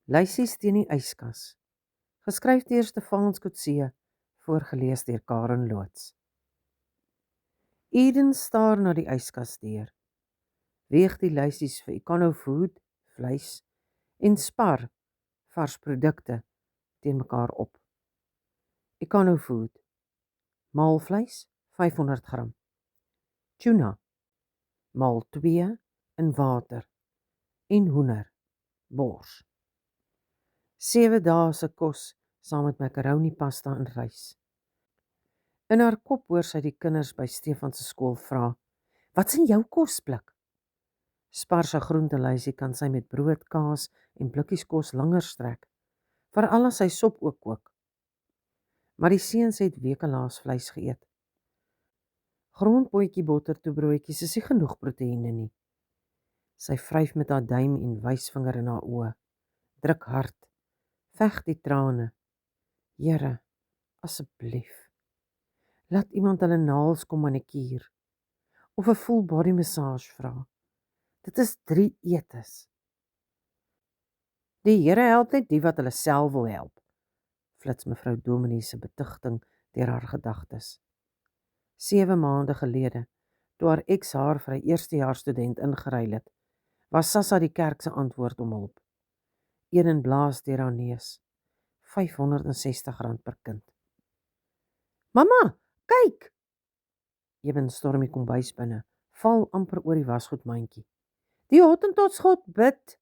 Lysies teen die yskas. Geskryf deur Stefans Coetzee, voorgeles deur Karen Loots. Eden staar na die yskas deur. Weeg die lysies vir Econo-Food, vleis, en Spar, vars produkte, teen mekaar op. Econo-Food, maalvleis, 500 gram. Tuna, maal 2 in water. En hoender, bors. 7 dae se kos saam met macaroni pasta en rys. In haar kop hoor sy die kinders by Stefan se skool vra: "Wat's in jou kosblik?" Spar se groentelysie kan sy met brood, kaas en blikkies kos langer strek, veral as sy sop ook kook. Maar die seuns het wekelaas vleis geëet. Grondpotjie bottertoebroodjies is nie genoeg proteïene nie. Sy vryf met haar duim en wysvinger in haar oë. Druk hard. Veg die trane. Here, asseblief. Laat iemand hulle naels kom manikuur. Of 'n full body massage vra. Dit is 3 etes. Die Here help net die wat hulle self wil help, flits mevrou Dominee se betigting deur haar gedagtes. 7 maande gelede, toe haar ex haar vir 'n eerstejaarsstudent ingeruil het, was Sassa die kerk se antwoord om hulp. Eden blaas deur haar neus. R560 per kind. Mamma, kyk! Eben storm die kombuis binne, val amper oor die wasgoedmandjie. Die Hottentotsgod bid.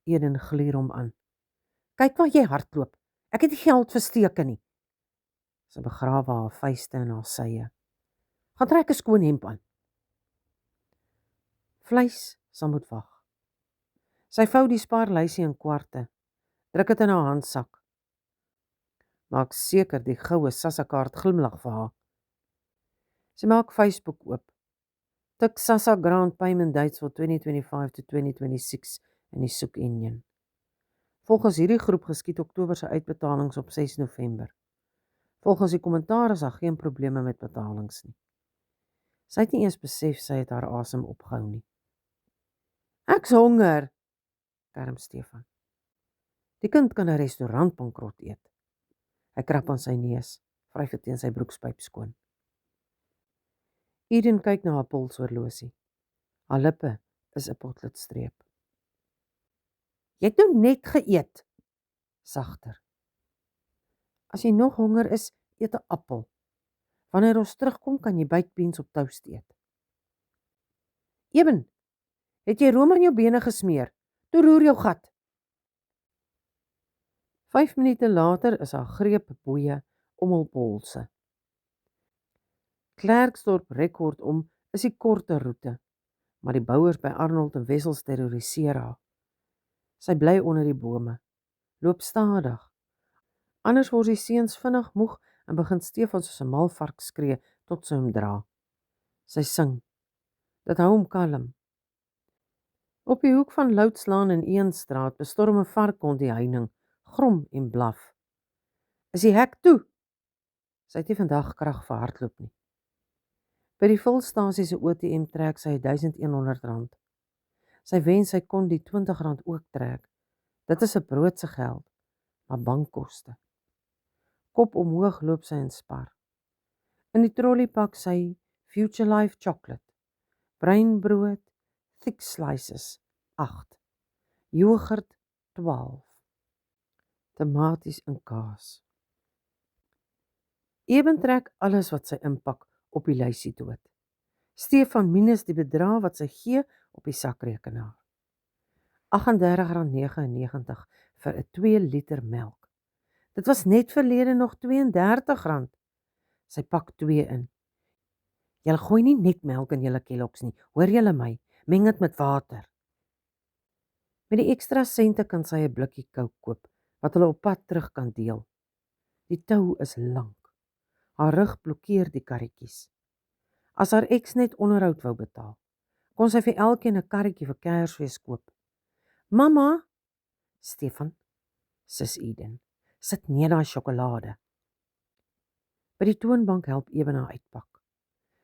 Eden gluur hom aan. Kyk waar jy hardloop. Ek het nie geld vir steke nie. Sy begrawe haar vuiste in haar sye. Gaan trek 'n skoon hemp aan. Vleis sal moet wag. Sy vou die spaarlysie in kwarte, druk dit in haar handsak. Maak seker die goue Sassa-kaart glimlag vir haar. Sy maak Facebook oop. Tik Sassa Grant Payment Dates for 2025 to 2026 in die soek enjin. Volgens hierdie groep geskied Oktober se uitbetalings op 6 November. Volgens die kommentaar is daar geen probleme met betalings nie. Sy het nie eens besef sy het haar asem opgehou nie. Ek's honger, kerm Stefan. Die kind kan 'n restaurant bankrot eet. Hy krap aan sy neus, vryf dit teen sy broekspyp skoon. Eden kyk na haar polshorlosie. Haar lippe is 'n potloodstreep. Jy het nou net geëet, sagter. As jy nog honger is, eet 'n appel. Wanneer ons terugkom, kan jy baked beans op toast eet. Eben, het jy room aan jou bene gesmeer? Toe roer jou gat. 5 minute later is haar greep boeie om hul polse. Klerksdorp rekord om is die korte roete, maar die bouers by Arnold en Wessels terroriseer haar. Sy bly onder die bome, loop stadig. Anders word die seuns vinnig moeg en begin Stefan soos 'n mal vark skree tot sy hom dra. Sy sing. Dit hou hom kalm. Op die hoek van Loudslaan en Eenstraat bestorm 'n varkhond die heining, grom en blaf. Is die hek toe? Sy het nie vandag krag vir hardloop nie. By die volstasie se ATM trek sy R1100. Sy wens sy kon die R20 ook trek. Dit is 'n broodse geld, maar bankkoste. Kop omhoog loop sy in Spar. In die trolley pak sy Future Life chocolate, breinbrood, thick slices, 8, yoghurt, 12, tomaties en kaas. Eben trek alles wat sy inpak op die lysie dood. Stefan minus die bedrag wat sy gee op die sakrekenaar. R38,99 vir 'n 2 liter melk. Dit was net verlede nog R32. Sy pak 2 in. Julle gooi nie net melk in julle Kellogg's nie, hoor julle my? Meng dit met water. Met die ekstra sente kan sy 'n blikkie Coke koop, wat hulle op pad terug kan deel. Die tou is lank. Haar rug blokkeer die karretjies. As haar ex net onderhoud wou betaal, kon sy vir elkeen 'n karretjie vir Kersfees koop. Mamma, Stefan, sis Eden, sit neer daai sjokolade. By die toonbank help Eben haar uitpak.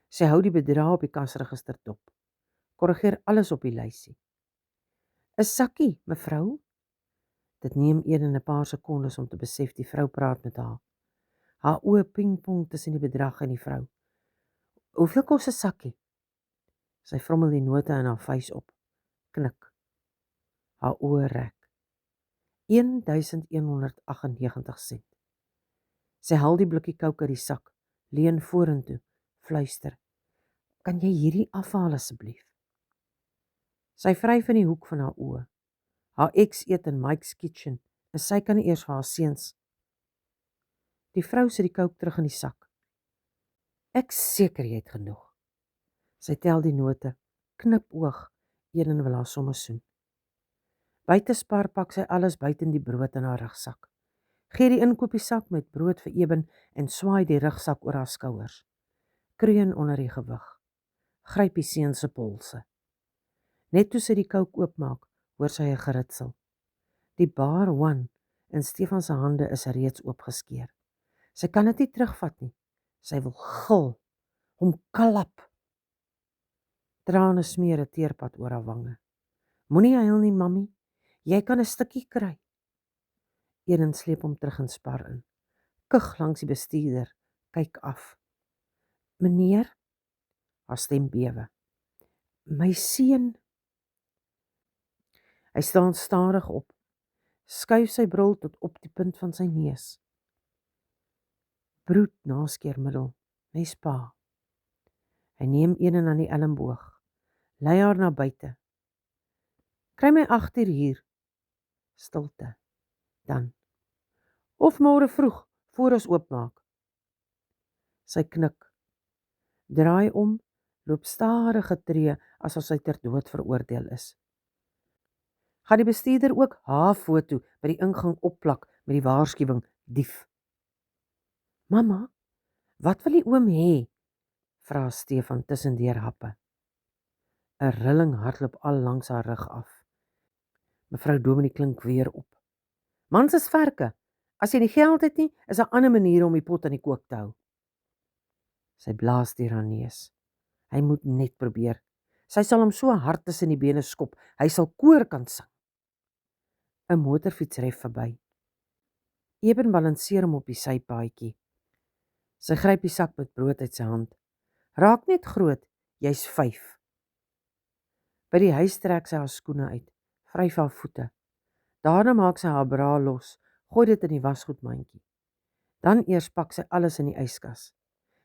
Sy hou die bedrag op die kasregister dop. Korrigeer alles op die lysie. 'n sakkie, mevrou? Dit neem Eden 'n paar sekondes om te besef die vrou praat met haar. Haar oë pingpong tussen die bedrag en die vrou. Hoeveel kos 'n sakkie? Sy vrommel die note in haar vuis op. Knik. Haar oë rek. 1198 sent. Sy haal die blikkie kook uit die sak, leun vorentoe, fluister. Kan jy hierdie afhaal asseblief? Sy vryf in die hoek van haar oë. Haar ex eet in Mike's Kitchen en sy kan nie eers vir haar seuns. Die vrou sit die kook terug in die sak. Ek seker jy het genoeg. Sy tel die note, knip oog, Eden wil haar somme soen. Buite Spar pak sy alles buiten die brood in haar rugsak. Gee die inkopiesak met brood vir Eben en swaai die rugsak oor haar skouers. Kreun onder die gewig. Gryp die seun se polse. Net toe sy die kook oopmaak, hoor sy 'n geritsel. Die bar one in Stefan se hande is reeds oopgeskeer. Sy kan dit nie terugvat nie. Sy wil gil, hom klap. Trane smeer 'n teerpad oor haar wange. Moenie huil nie, mammie. Jy kan 'n stukkie kry. Eden sleep hom terug in Spar in. Kug langs die bestuurder, kyk af. Meneer, haar stem bewe. My seun. Hy staan stadig op. Skuif sy bril tot op die punt van sy neus. Broed naskeermiddel, my spa. Hy neem Eden aan die elmboog. Lei haar na buite. Kry my 8 uur hier. Stilte. Dan. Of môre vroeg, voor ons oopmaak. Sy knik. Draai om, loop stadige tree asof sy ter dood veroordeel is. Gaan die bestuurder ook haar foto by die ingang opplak met die waarskuwing dief. Mamma, wat wil die oom hê? Vra Stefan tussendeur happe. 'n Rilling hardloop al langs haar rug af. Mevrou Dominee klink weer op. Mans is verke. As jy nie geld het nie, is 'n ander manier om die pot aan die kook te hou. Sy blaas deur haar neus. Hy moet net probeer. Sy sal hom so hard tussen die bene skop, hy sal koor kan sing. 'n Motorfiets ry verby. Eben balanseer hom op die sypaadjie. Sy gryp die sak met brood uit sy hand. Raak net groot, jy's 5. By die huis trek sy haar skoene uit, vryf haar voete. Daarna maak sy haar bra los, gooi dit in die wasgoedmandjie. Dan eers pak sy alles in die yskas.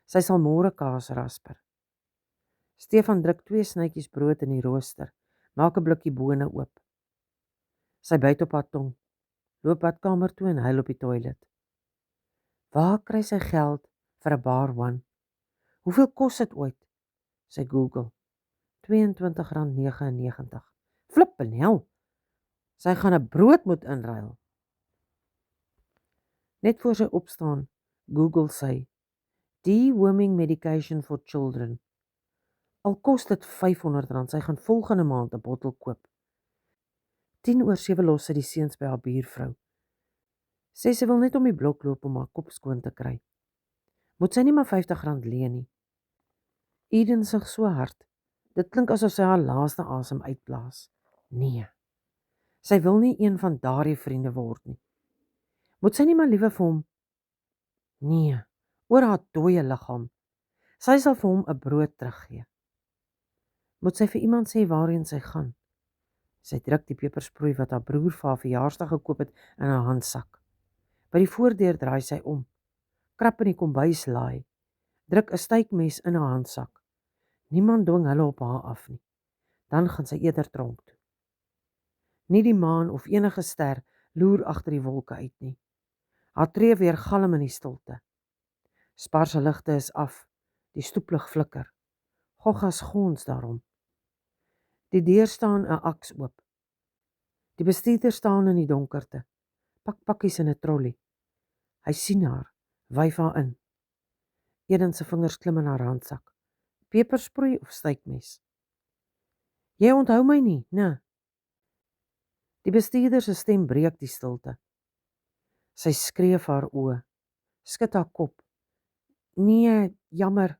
Sy sal môre kaas rasper. Stefan druk 2 snytjies brood in die rooster, maak 'n blikkie bone oop. Sy byt op haar tong, loop badkamer toe en huil op die toilet. Waar kry sy geld vir 'n bar one? Hoeveel kos dit ooit? Sy Google. R22.99. Flip en hel. Sy gaan 'n brood moet inruil. Net voor sy opstaan, Google sy deworming medication for children. Al kos dit R500, sy gaan volgende maand 'n bottel koop. 6:50 los sy die seuns by haar buurvrou. Sê sy wil net om die blok loop om haar kop skoon te kry. Moet sy nie maar R50 leen nie. Eden sug so hard. Dit klink asof sy haar laaste asem uitblaas. Nee. Sy wil nie een van daardie vriende word nie. Moet sy nie maar liewe vir hom? Nee, oor haar dooie liggaam. Sy sal vir hom 'n brood teruggee. Moet sy vir iemand sê waarheen sy gaan? Sy druk die pepersproei wat haar broer vir haar verjaarsdag gekoop het in haar handsak. By die voordeur draai sy om. Krap in die kombuislaai. Druk 'n steekmes in haar handsak. Niemand dwing hulle op haar af nie. Dan gaan sy eerder tronk toe. Nie die maan of enige ster loer agter die wolke uit nie. Haar tree weer galm in die stilte. Spar se ligte is af. Die stoeplig flikker. Goggas gons daarom. Die deur staan 'n aks oop. Die bestuurder staan in die donkerte. Pak pakkies in 'n trolly. Hy sien haar, wyf haar in. Eden se vingers klim in haar handsak. Pepersproei of steekmes? Jy onthou my nie, né? Die bestuurder se stem breek die stilte. Sy skreef haar oë, skud haar kop. Nee, jammer.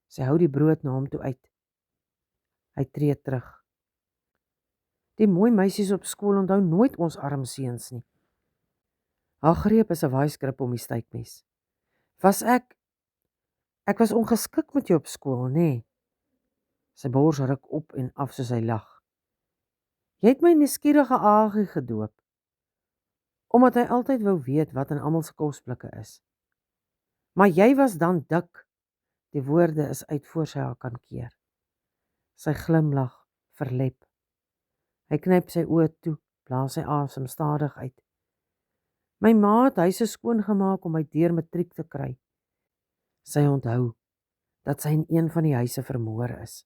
Sy hou die brood na hom toe uit. Hy tree terug. Die mooi meisies op skool onthou nooit ons arm seuns nie. Haar greep is 'n waaiskrip om die steekmes. Ek was ongeskik met jou op skool, nê? Nee. Sy bors ruk op en af soos hy lag. Jy het my nuuskierige Agie gedoop, omdat hy altyd wou weet wat in almal se kosblikke is. Maar jy was dan dik. Die woorde is uit voor sy haar kan keer. Sy glimlag verlep. Hy knyp sy oë toe, blaas sy asem stadig uit. My ma het huise skoon gemaak om my deur matriek te kry. Sy onthou dat sy in een van die huise vermoor is.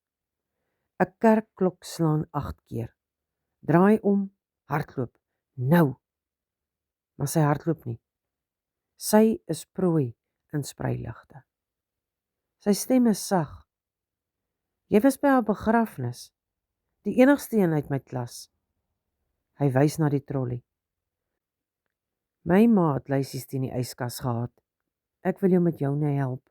'n Kerkklok slaan 8 keer. Draai om, hardloop, nou. Maar sy hardloop nie. Sy is prooi in spreiligte. Sy stem is sag. Jy was by haar begrafnis, die enigste een uit my klas. Hy wys na die trolly. My ma het lysies teen die yskas gehad. Ek wil jou met joune help.